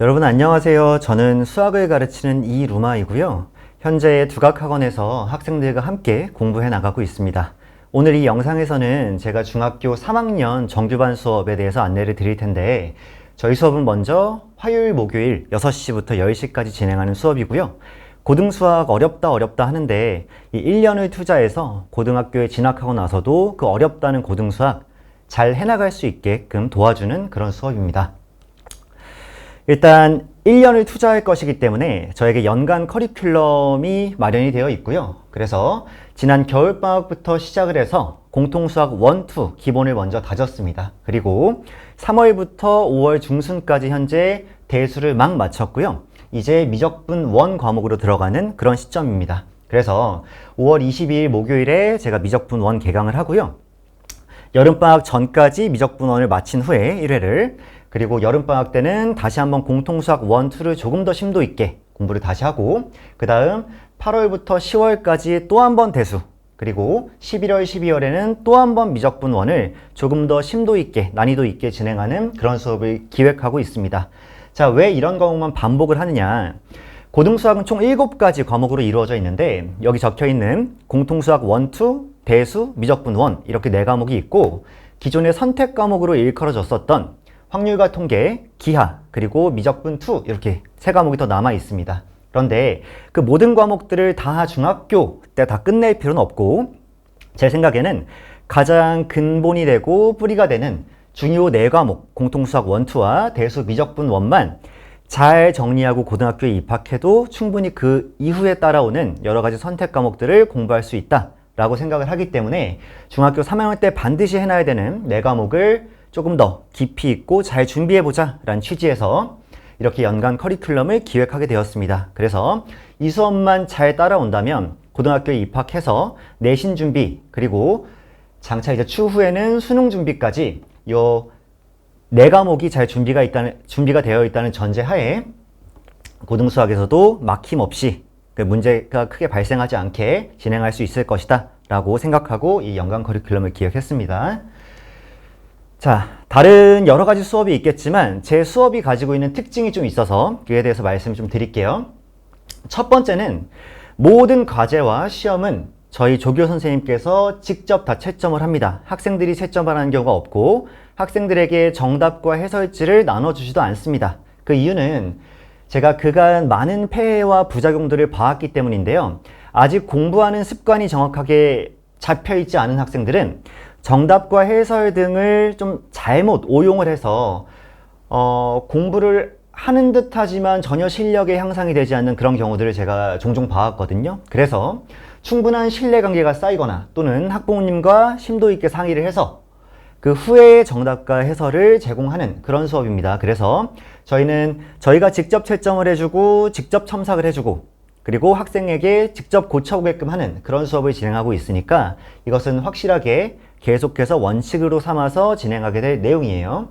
여러분 안녕하세요. 저는 수학을 가르치는 이루마이고요. 현재 두각학원에서 학생들과 함께 공부해 나가고 있습니다. 오늘 이 영상에서는 제가 중학교 3학년 정규반 수업에 대해서 안내를 드릴 텐데 저희 수업은 먼저 화요일, 목요일 6시부터 10시까지 진행하는 수업이고요. 고등수학 어렵다 하는데 이 1년을 투자해서 고등학교에 진학하고 나서도 그 어렵다는 고등수학 잘 해나갈 수 있게끔 도와주는 그런 수업입니다. 일단 1년을 투자할 것이기 때문에 저에게 연간 커리큘럼이 마련이 되어 있고요. 그래서 지난 겨울방학부터 시작을 해서 공통수학 1, 2 기본을 먼저 다졌습니다. 그리고 3월부터 5월 중순까지 현재 대수를 막 마쳤고요. 이제 미적분 1 과목으로 들어가는 그런 시점입니다. 그래서 5월 22일 목요일에 제가 미적분 1 개강을 하고요. 여름방학 전까지 미적분 1을 마친 후에 1회를, 그리고 여름방학 때는 다시 한번 공통수학 1, 2를 조금 더 심도 있게 공부를 다시 하고, 그 다음 8월부터 10월까지 또 한 번 대수, 그리고 11월, 12월에는 또 한 번 미적분 1을 조금 더 심도 있게, 난이도 있게 진행하는 그런 수업을 기획하고 있습니다. 자, 왜 이런 과목만 반복을 하느냐? 고등수학은 총 7가지 과목으로 이루어져 있는데 여기 적혀있는 공통수학 1, 2, 대수, 미적분 1 이렇게 4과목이 있고, 기존의 선택 과목으로 일컬어졌었던 확률과 통계, 기하, 그리고 미적분 2 이렇게 3과목이 더 남아 있습니다. 그런데 그 모든 과목들을 다 중학교 때 다 끝낼 필요는 없고, 제 생각에는 가장 근본이 되고 뿌리가 되는 중요 4과목 공통수학 1, 2와 대수, 미적분 1만 잘 정리하고 고등학교에 입학해도 충분히 그 이후에 따라오는 여러 가지 선택 과목들을 공부할 수 있다 라고 생각을 하기 때문에 중학교 3학년 때 반드시 해놔야 되는 4과목을 조금 더 깊이 있고 잘 준비해보자 라는 취지에서 이렇게 연간 커리큘럼을 기획하게 되었습니다. 그래서 이 수업만 잘 따라온다면 고등학교에 입학해서 내신 준비, 그리고 장차 이제 추후에는 수능 준비까지 요 4과목이 잘 준비가 되어 있다는 전제하에 고등수학에서도 막힘없이 문제가 크게 발생하지 않게 진행할 수 있을 것이다 라고 생각하고 이 연간 커리큘럼을 기획했습니다. 자, 다른 여러 가지 수업이 있겠지만 제 수업이 가지고 있는 특징이 좀 있어서 그에 대해서 말씀을 좀 드릴게요. 첫 번째는 모든 과제와 시험은 저희 조교 선생님께서 직접 다 채점을 합니다. 학생들이 채점을 하는 경우가 없고 학생들에게 정답과 해설지를 나눠주지도 않습니다. 그 이유는 제가 그간 많은 폐해와 부작용들을 봐왔기 때문인데요. 아직 공부하는 습관이 정확하게 잡혀있지 않은 학생들은 정답과 해설 등을 좀 잘못 오용을 해서 공부를 하는 듯 하지만 전혀 실력의 향상이 되지 않는 그런 경우들을 제가 종종 봐왔거든요. 그래서 충분한 신뢰관계가 쌓이거나 또는 학부모님과 심도 있게 상의를 해서 그 후에 정답과 해설을 제공하는 그런 수업입니다. 그래서 저희가 직접 채점을 해주고 직접 첨삭을 해주고 그리고 학생에게 직접 고쳐보게끔 하는 그런 수업을 진행하고 있으니까 이것은 확실하게 계속해서 원칙으로 삼아서 진행하게 될 내용이에요.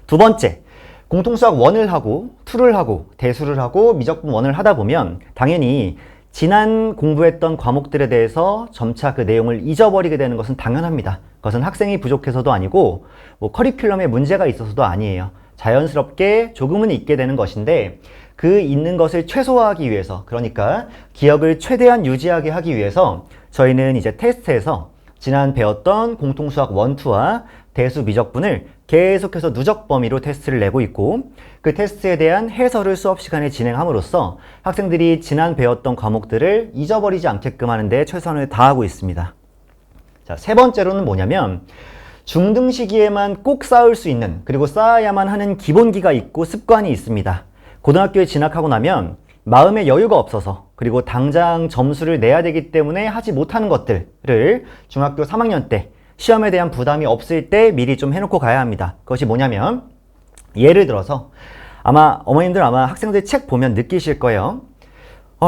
두 번째, 공통수학 1을 하고 2를 하고 대수를 하고 미적분 1을 하다 보면 당연히 지난 공부했던 과목들에 대해서 점차 그 내용을 잊어버리게 되는 것은 당연합니다. 그것은 학생이 부족해서도 아니고 커리큘럼에 문제가 있어서도 아니에요. 자연스럽게 조금은 잊게 되는 것인데 그 잊는 것을 최소화하기 위해서, 그러니까 기억을 최대한 유지하게 하기 위해서 저희는 이제 테스트에서 지난 배웠던 공통수학 1, 2와 대수, 미적분을 계속해서 누적 범위로 테스트를 내고 있고 그 테스트에 대한 해설을 수업 시간에 진행함으로써 학생들이 지난 배웠던 과목들을 잊어버리지 않게끔 하는 데 최선을 다하고 있습니다. 자, 세 번째로는 뭐냐면 중등 시기에만 꼭 쌓을 수 있는, 그리고 쌓아야만 하는 기본기가 있고 습관이 있습니다. 고등학교에 진학하고 나면 마음의 여유가 없어서, 그리고 당장 점수를 내야 되기 때문에 하지 못하는 것들을 중학교 3학년 때 시험에 대한 부담이 없을 때 미리 좀 해놓고 가야 합니다. 그것이 뭐냐면, 예를 들어서 어머님들 아마 학생들 책 보면 느끼실 거예요.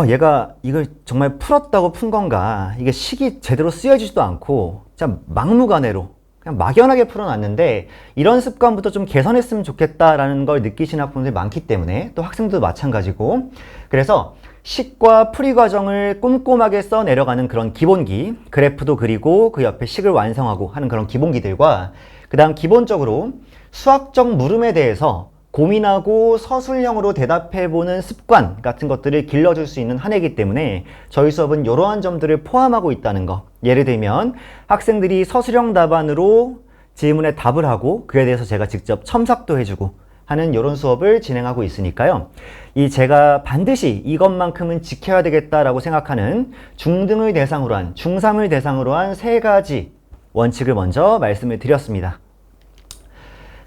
얘가 이걸 정말 풀었다고 푼 건가? 이게 식이 제대로 쓰여지지도 않고 진짜 막무가내로 그냥 막연하게 풀어놨는데 이런 습관부터 좀 개선했으면 좋겠다라는 걸 느끼시는 학부모들이 많기 때문에, 또 학생들도 마찬가지고, 그래서 식과 풀이 과정을 꼼꼼하게 써 내려가는 그런 기본기, 그래프도 그리고 그 옆에 식을 완성하고 하는 그런 기본기들과, 그 다음 기본적으로 수학적 물음에 대해서 고민하고 서술형으로 대답해보는 습관 같은 것들을 길러줄 수 있는 한 해이기 때문에 저희 수업은 이러한 점들을 포함하고 있다는 거. 예를 들면 학생들이 서술형 답안으로 질문에 답을 하고 그에 대해서 제가 직접 첨삭도 해주고 하는 이런 수업을 진행하고 있으니까요. 이 제가 반드시 이것만큼은 지켜야 되겠다라고 생각하는 중등을 대상으로 한, 중3을 대상으로 한 3가지 원칙을 먼저 말씀을 드렸습니다.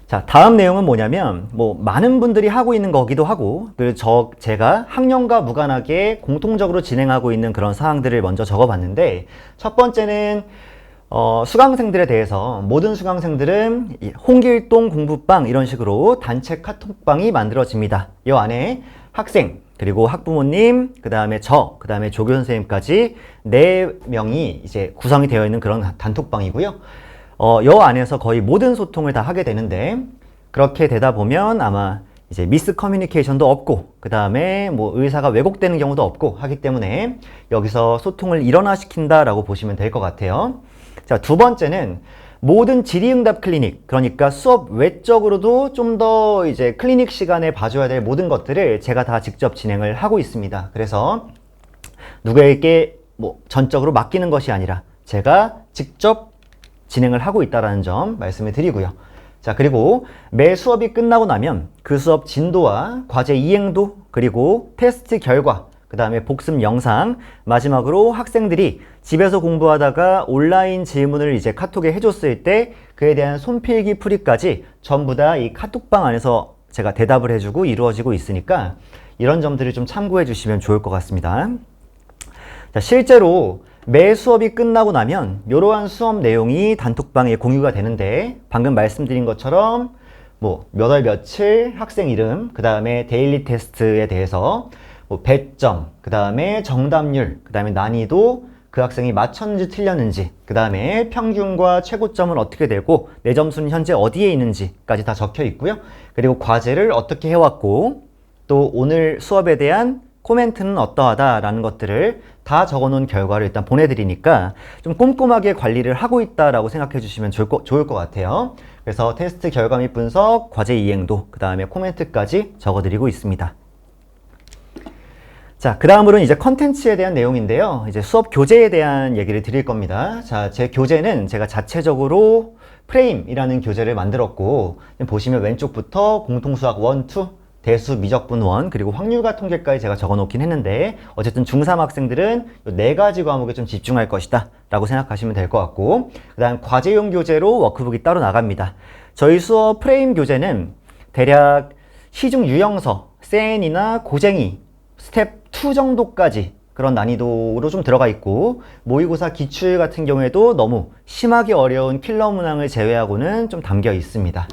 자, 다음 내용은 뭐냐면 많은 분들이 하고 있는 거기도 하고 그리고 제가 학년과 무관하게 공통적으로 진행하고 있는 그런 사항들을 먼저 적어봤는데 첫 번째는 수강생들에 대해서 모든 수강생들은 홍길동 공부방 이런 식으로 단체 카톡방이 만들어집니다. 이 안에 학생 그리고 학부모님 그 다음에 그 다음에 조교 선생님까지 4명이 이제 구성이 되어 있는 그런 단톡방이고요. 요 안에서 거의 모든 소통을 다 하게 되는데 그렇게 되다 보면 아마 이제 미스 커뮤니케이션도 없고 그 다음에 의사가 왜곡되는 경우도 없고 하기 때문에 여기서 소통을 일원화시킨다라고 보시면 될 것 같아요. 자, 두 번째는 모든 질의응답 클리닉, 그러니까 수업 외적으로도 좀 더 이제 클리닉 시간에 봐줘야 될 모든 것들을 제가 다 직접 진행을 하고 있습니다. 그래서 누구에게 전적으로 맡기는 것이 아니라 제가 직접 진행을 하고 있다는 점 말씀을 드리고요. 자, 그리고 매 수업이 끝나고 나면 그 수업 진도와 과제 이행도 그리고 테스트 결과 그 다음에 복습 영상 마지막으로 학생들이 집에서 공부하다가 온라인 질문을 이제 카톡에 해줬을 때 그에 대한 손필기 풀이까지 전부 다 이 카톡방 안에서 제가 대답을 해주고 이루어지고 있으니까 이런 점들을 좀 참고해 주시면 좋을 것 같습니다. 자, 실제로 매 수업이 끝나고 나면 이러한 수업 내용이 단톡방에 공유가 되는데 방금 말씀드린 것처럼 몇 월 며칠 학생 이름 그 다음에 데일리 테스트에 대해서 배점 그 다음에 정답률 그 다음에 난이도 그 학생이 맞췄는지 틀렸는지 그 다음에 평균과 최고점은 어떻게 되고 내 점수는 현재 어디에 있는지까지 다 적혀 있고요. 그리고 과제를 어떻게 해왔고 또 오늘 수업에 대한 코멘트는 어떠하다라는 것들을 다 적어놓은 결과를 일단 보내드리니까 좀 꼼꼼하게 관리를 하고 있다라고 생각해 주시면 좋을 것 같아요. 그래서 테스트 결과 및 분석, 과제 이행도, 그 다음에 코멘트까지 적어드리고 있습니다. 자, 그 다음으로는 이제 컨텐츠에 대한 내용인데요. 이제 수업 교재에 대한 얘기를 드릴 겁니다. 자, 제 교재는 제가 자체적으로 프레임이라는 교재를 만들었고 보시면 왼쪽부터 공통수학 1, 2, 대수, 미적분 1, 그리고 확률과 통계까지 제가 적어놓긴 했는데 어쨌든 중3 학생들은 이 4가지 과목에 좀 집중할 것이다 라고 생각하시면 될 것 같고 그 다음 과제용 교재로 워크북이 따로 나갑니다. 저희 수업 프레임 교재는 대략 시중 유형서, 센이나 고쟁이, 스텝 2 정도까지 그런 난이도로 좀 들어가 있고 모의고사 기출 같은 경우에도 너무 심하게 어려운 킬러 문항을 제외하고는 좀 담겨 있습니다.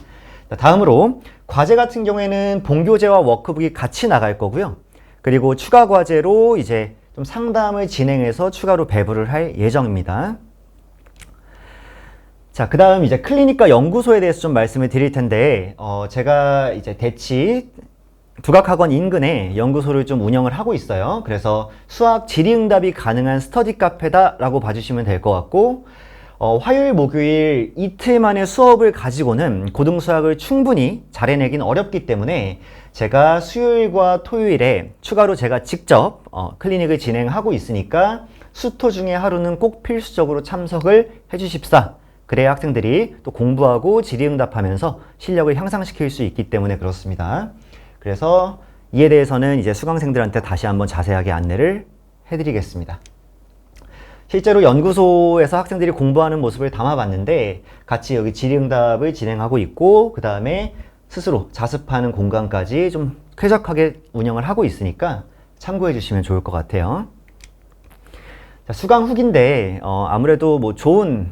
다음으로 과제 같은 경우에는 본교재와 워크북이 같이 나갈 거고요. 그리고 추가 과제로 이제 좀 상담을 진행해서 추가로 배부를 할 예정입니다. 자, 그 다음 이제 클리닉과 연구소에 대해서 좀 말씀을 드릴 텐데 제가 이제 대치 두각학원 인근에 연구소를 좀 운영을 하고 있어요. 그래서 수학 질의응답이 가능한 스터디 카페다라고 봐주시면 될 것 같고 화요일, 목요일 이틀 만에 수업을 가지고는 고등수학을 충분히 잘 해내긴 어렵기 때문에 제가 수요일과 토요일에 추가로 제가 직접 클리닉을 진행하고 있으니까 수토 중에 하루는 꼭 필수적으로 참석을 해주십사. 그래야 학생들이 또 공부하고 질의응답하면서 실력을 향상시킬 수 있기 때문에 그렇습니다. 그래서 이에 대해서는 이제 수강생들한테 다시 한번 자세하게 안내를 해드리겠습니다. 실제로 연구소에서 학생들이 공부하는 모습을 담아봤는데 같이 여기 질의응답을 진행하고 있고 그 다음에 스스로 자습하는 공간까지 좀 쾌적하게 운영을 하고 있으니까 참고해 주시면 좋을 것 같아요. 자, 수강 후기인데 아무래도 좋은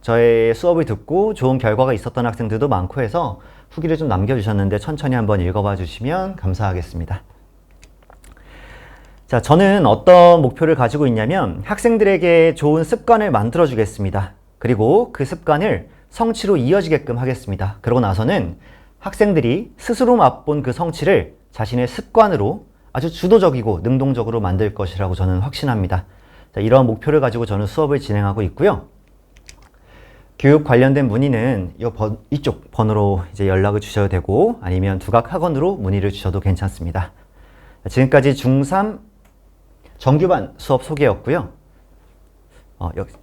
저의 수업을 듣고 좋은 결과가 있었던 학생들도 많고 해서 후기를 좀 남겨주셨는데 천천히 한번 읽어봐 주시면 감사하겠습니다. 자, 저는 어떤 목표를 가지고 있냐면 학생들에게 좋은 습관을 만들어 주겠습니다. 그리고 그 습관을 성취로 이어지게끔 하겠습니다. 그러고 나서는 학생들이 스스로 맛본 그 성취를 자신의 습관으로 아주 주도적이고 능동적으로 만들 것이라고 저는 확신합니다. 자, 이러한 목표를 가지고 저는 수업을 진행하고 있고요. 교육 관련된 문의는 이쪽 번호로 이제 연락을 주셔도 되고 아니면 두각학원으로 문의를 주셔도 괜찮습니다. 지금까지 중3 정규반 수업 소개였고요.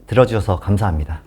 들어주셔서 감사합니다.